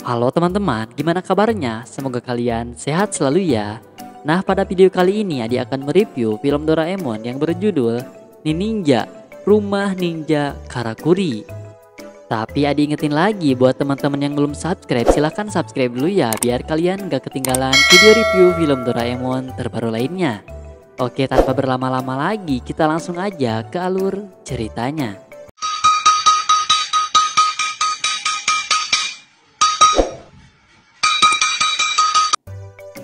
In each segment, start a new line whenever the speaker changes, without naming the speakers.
Halo teman-teman, gimana kabarnya? Semoga kalian sehat selalu ya. Nah, pada video kali ini Adi akan mereview film Doraemon yang berjudul Ninja, Rumah Ninja Karakuri. Tapi Adi ingetin lagi buat teman-teman yang belum subscribe, silahkan subscribe dulu ya biar kalian gak ketinggalan video review film Doraemon terbaru lainnya. Oke, tanpa berlama-lama lagi, kita langsung aja ke alur ceritanya.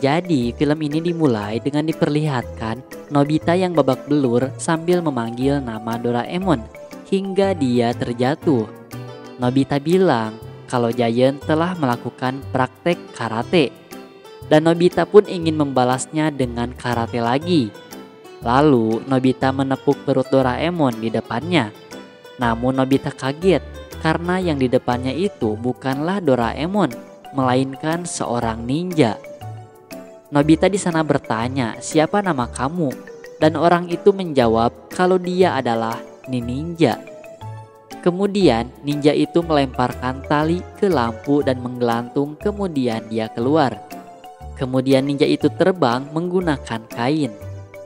Jadi, film ini dimulai dengan diperlihatkan Nobita yang babak belur sambil memanggil nama Doraemon hingga dia terjatuh. Nobita bilang kalau Giant telah melakukan praktek karate dan Nobita pun ingin membalasnya dengan karate lagi. Lalu Nobita menepuk perut Doraemon di depannya. Namun Nobita kaget karena yang di depannya itu bukanlah Doraemon, melainkan seorang ninja. Nobita di sana bertanya, "Siapa nama kamu?" Dan orang itu menjawab kalau dia adalah Ninja. Kemudian ninja itu melemparkan tali ke lampu dan menggelantung, kemudian dia keluar. Kemudian ninja itu terbang menggunakan kain.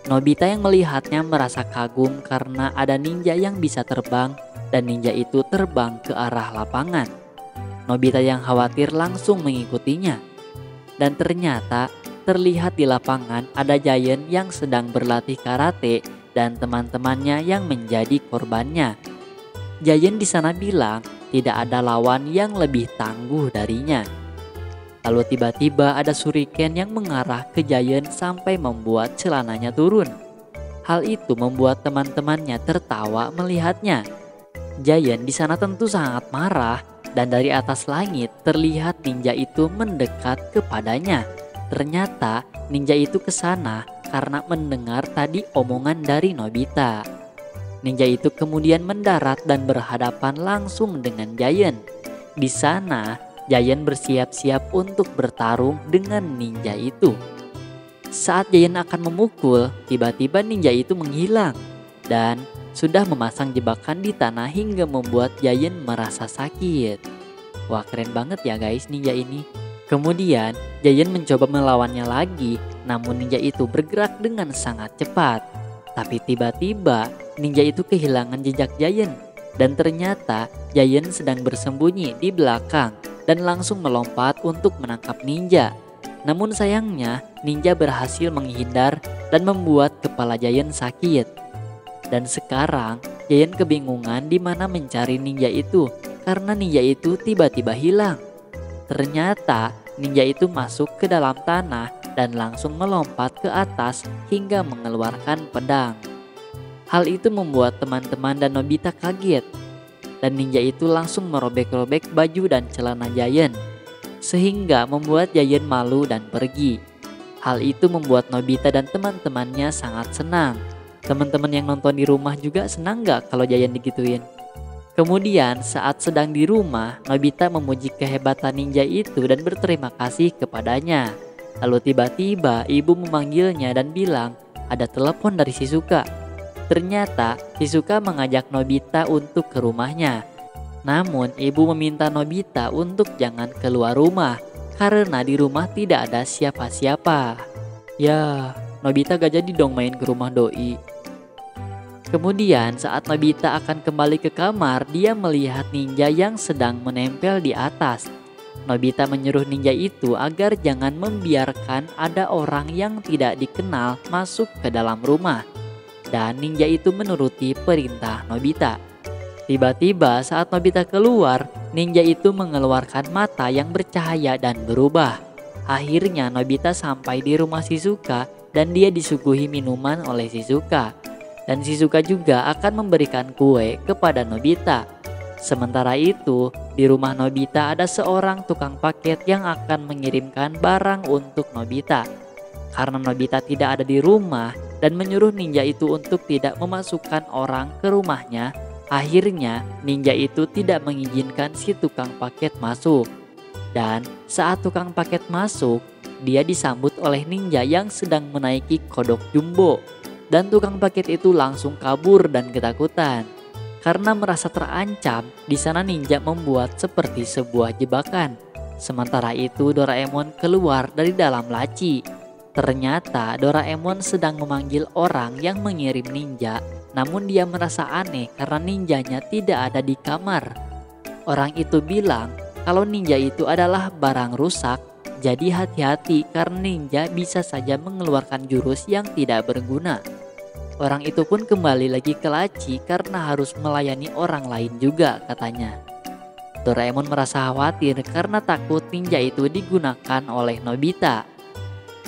Nobita yang melihatnya merasa kagum karena ada ninja yang bisa terbang dan ninja itu terbang ke arah lapangan. Nobita yang khawatir langsung mengikutinya. Dan ternyata terlihat di lapangan ada Giant yang sedang berlatih karate dan teman-temannya yang menjadi korbannya. Giant di sana bilang tidak ada lawan yang lebih tangguh darinya. Lalu tiba-tiba ada shuriken yang mengarah ke Giant sampai membuat celananya turun. Hal itu membuat teman-temannya tertawa melihatnya. Giant di sana tentu sangat marah dan dari atas langit terlihat ninja itu mendekat kepadanya. Ternyata ninja itu ke sana karena mendengar tadi omongan dari Nobita. Ninja itu kemudian mendarat dan berhadapan langsung dengan Giant. Di sana Giant bersiap-siap untuk bertarung dengan ninja itu. Saat Giant akan memukul, tiba-tiba ninja itu menghilang dan sudah memasang jebakan di tanah hingga membuat Giant merasa sakit. Wah, keren banget ya guys ninja ini. Kemudian Giant mencoba melawannya lagi, namun ninja itu bergerak dengan sangat cepat. Tapi tiba-tiba ninja itu kehilangan jejak Giant dan ternyata Giant sedang bersembunyi di belakang dan langsung melompat untuk menangkap ninja. Namun sayangnya ninja berhasil menghindar dan membuat kepala Giant sakit. Dan sekarang Giant kebingungan di mana mencari ninja itu karena ninja itu tiba-tiba hilang. Ternyata ninja itu masuk ke dalam tanah dan langsung melompat ke atas hingga mengeluarkan pedang. Hal itu membuat teman-teman dan Nobita kaget. Dan ninja itu langsung merobek-robek baju dan celana Giant, sehingga membuat Giant malu dan pergi. Hal itu membuat Nobita dan teman-temannya sangat senang. Teman-teman yang nonton di rumah juga senang gak kalau Giant digituin? Kemudian saat sedang di rumah, Nobita memuji kehebatan ninja itu dan berterima kasih kepadanya. Lalu tiba-tiba ibu memanggilnya dan bilang ada telepon dari Shizuka. Ternyata Shizuka mengajak Nobita untuk ke rumahnya. Namun ibu meminta Nobita untuk jangan keluar rumah karena di rumah tidak ada siapa-siapa. Ya, Nobita gak jadi dong main ke rumah doi. Kemudian saat Nobita akan kembali ke kamar, dia melihat ninja yang sedang menempel di atas. Nobita menyuruh ninja itu agar jangan membiarkan ada orang yang tidak dikenal masuk ke dalam rumah. Dan ninja itu menuruti perintah Nobita. Tiba-tiba saat Nobita keluar, ninja itu mengeluarkan mata yang bercahaya dan berubah. Akhirnya Nobita sampai di rumah Shizuka dan dia disuguhi minuman oleh Shizuka. Dan Shizuka juga akan memberikan kue kepada Nobita. Sementara itu, di rumah Nobita ada seorang tukang paket yang akan mengirimkan barang untuk Nobita. Karena Nobita tidak ada di rumah dan menyuruh ninja itu untuk tidak memasukkan orang ke rumahnya, akhirnya ninja itu tidak mengizinkan si tukang paket masuk. Dan saat tukang paket masuk, dia disambut oleh ninja yang sedang menaiki kodok jumbo. Dan tukang paket itu langsung kabur dan ketakutan. Karena merasa terancam, di sana ninja membuat seperti sebuah jebakan. Sementara itu Doraemon keluar dari dalam laci. Ternyata Doraemon sedang memanggil orang yang mengirim ninja, namun dia merasa aneh karena ninjanya tidak ada di kamar. Orang itu bilang kalau ninja itu adalah barang rusak, jadi hati-hati karena ninja bisa saja mengeluarkan jurus yang tidak berguna. Orang itu pun kembali lagi ke laci karena harus melayani orang lain juga katanya. Doraemon merasa khawatir karena takut ninja itu digunakan oleh Nobita.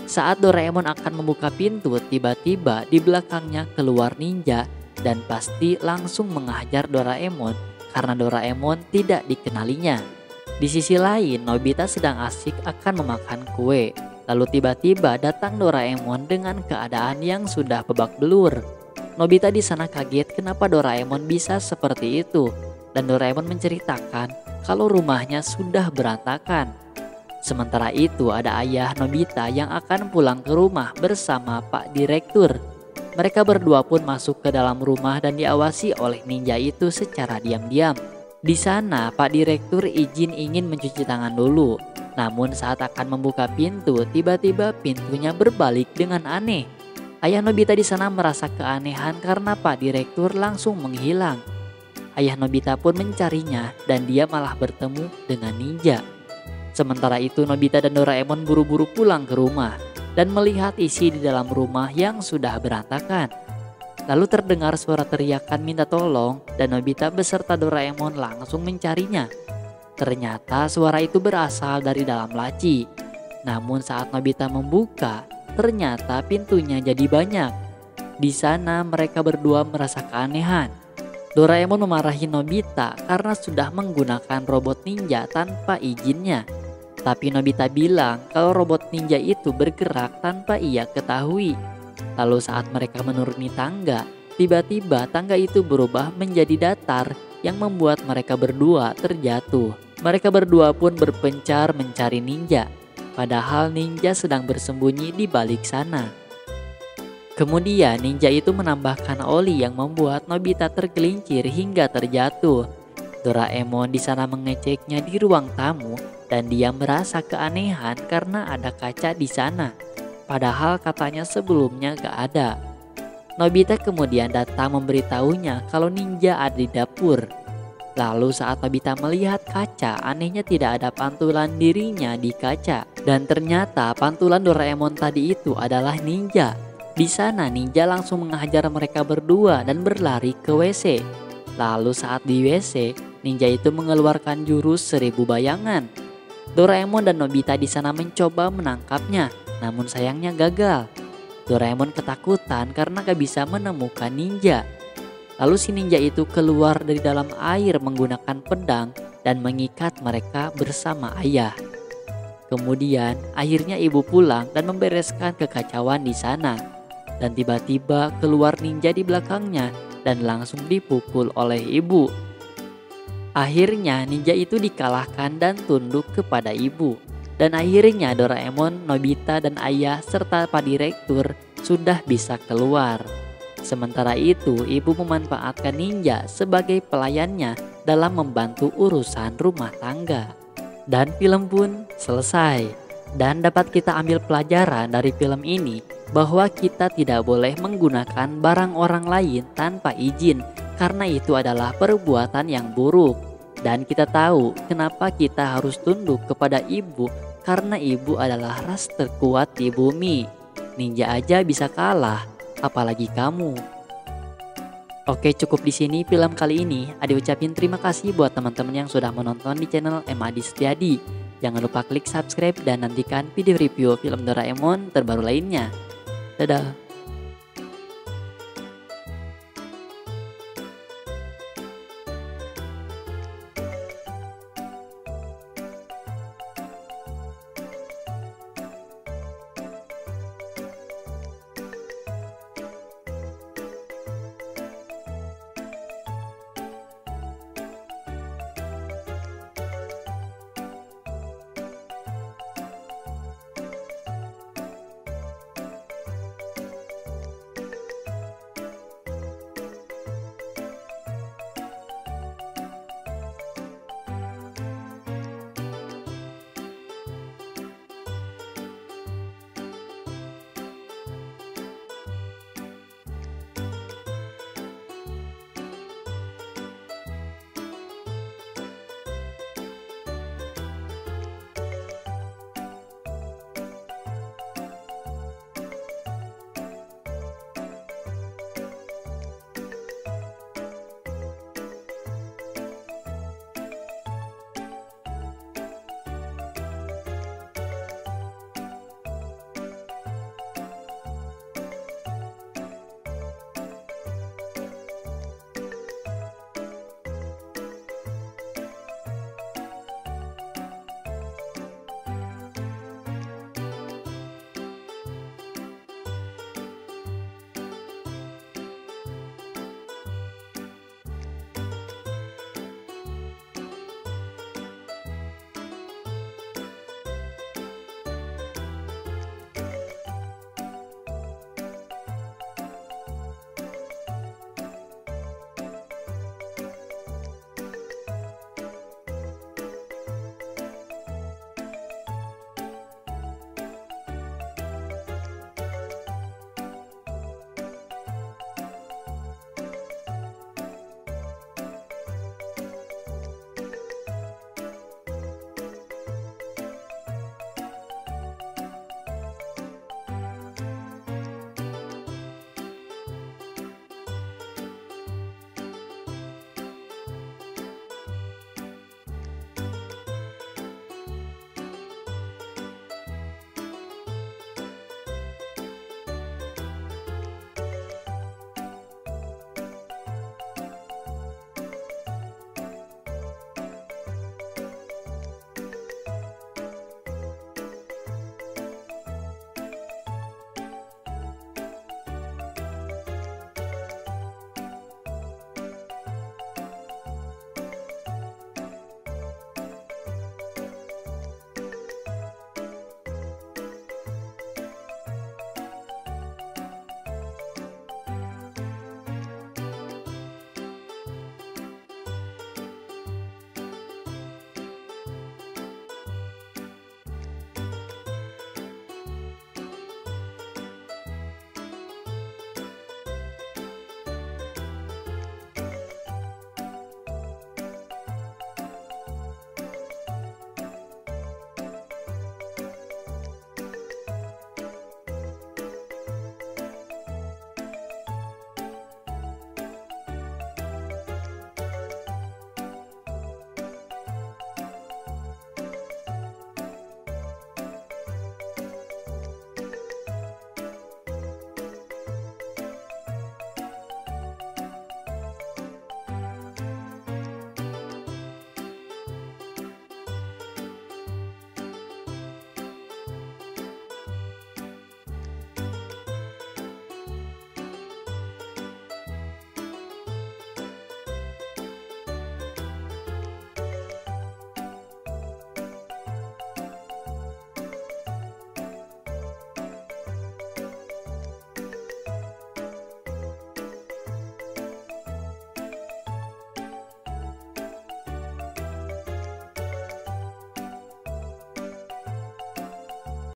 Saat Doraemon akan membuka pintu, tiba-tiba di belakangnya keluar ninja dan pasti langsung menghajar Doraemon karena Doraemon tidak dikenalinya. Di sisi lain, Nobita sedang asik akan memakan kue. Lalu tiba-tiba datang Doraemon dengan keadaan yang sudah babak belur. Nobita di sana kaget kenapa Doraemon bisa seperti itu. Dan Doraemon menceritakan kalau rumahnya sudah berantakan. Sementara itu ada ayah Nobita yang akan pulang ke rumah bersama Pak Direktur. Mereka berdua pun masuk ke dalam rumah dan diawasi oleh ninja itu secara diam-diam. Di sana Pak Direktur izin ingin mencuci tangan dulu. Namun saat akan membuka pintu, tiba-tiba pintunya berbalik dengan aneh. Ayah Nobita di sana merasa keanehan karena Pak Direktur langsung menghilang. Ayah Nobita pun mencarinya dan dia malah bertemu dengan ninja. Sementara itu Nobita dan Doraemon buru-buru pulang ke rumah dan melihat isi di dalam rumah yang sudah berantakan. Lalu terdengar suara teriakan minta tolong dan Nobita beserta Doraemon langsung mencarinya. Ternyata suara itu berasal dari dalam laci. Namun saat Nobita membuka, ternyata pintunya jadi banyak. Di sana mereka berdua merasa keanehan. Doraemon memarahi Nobita karena sudah menggunakan robot ninja tanpa izinnya. Tapi Nobita bilang kalau robot ninja itu bergerak tanpa ia ketahui. Lalu saat mereka menuruni tangga, tiba-tiba tangga itu berubah menjadi datar yang membuat mereka berdua terjatuh. Mereka berdua pun berpencar mencari ninja, padahal ninja sedang bersembunyi di balik sana. Kemudian ninja itu menambahkan oli yang membuat Nobita tergelincir hingga terjatuh. Doraemon di sana mengeceknya di ruang tamu dan dia merasa keanehan karena ada kaca di sana. Padahal katanya sebelumnya gak ada. Nobita kemudian datang memberitahunya kalau ninja ada di dapur. Lalu saat Nobita melihat kaca, anehnya tidak ada pantulan dirinya di kaca. Dan ternyata pantulan Doraemon tadi itu adalah ninja. Di sana ninja langsung menghajar mereka berdua dan berlari ke WC. Lalu saat di WC, ninja itu mengeluarkan jurus 1000 bayangan. Doraemon dan Nobita di sana mencoba menangkapnya, namun sayangnya gagal. Doraemon ketakutan karena gak bisa menemukan ninja. Lalu si ninja itu keluar dari dalam air menggunakan pedang dan mengikat mereka bersama ayah. Kemudian akhirnya ibu pulang dan membereskan kekacauan di sana. Dan tiba-tiba keluar ninja di belakangnya dan langsung dipukul oleh ibu. Akhirnya ninja itu dikalahkan dan tunduk kepada ibu. Dan akhirnya Doraemon, Nobita dan ayah serta Pak Direktur sudah bisa keluar. Sementara itu, ibu memanfaatkan ninja sebagai pelayannya dalam membantu urusan rumah tangga. Dan film pun selesai. Dan dapat kita ambil pelajaran dari film ini bahwa kita tidak boleh menggunakan barang orang lain tanpa izin karena itu adalah perbuatan yang buruk. Dan kita tahu kenapa kita harus tunduk kepada ibu karena ibu adalah ras terkuat di bumi. Ninja aja bisa kalah, apalagi kamu. Oke, cukup di sini film kali ini. Adi ucapin terima kasih buat teman-teman yang sudah menonton di channel Adi Setiadi. Jangan lupa klik subscribe dan nantikan video review film Doraemon terbaru lainnya. Dadah.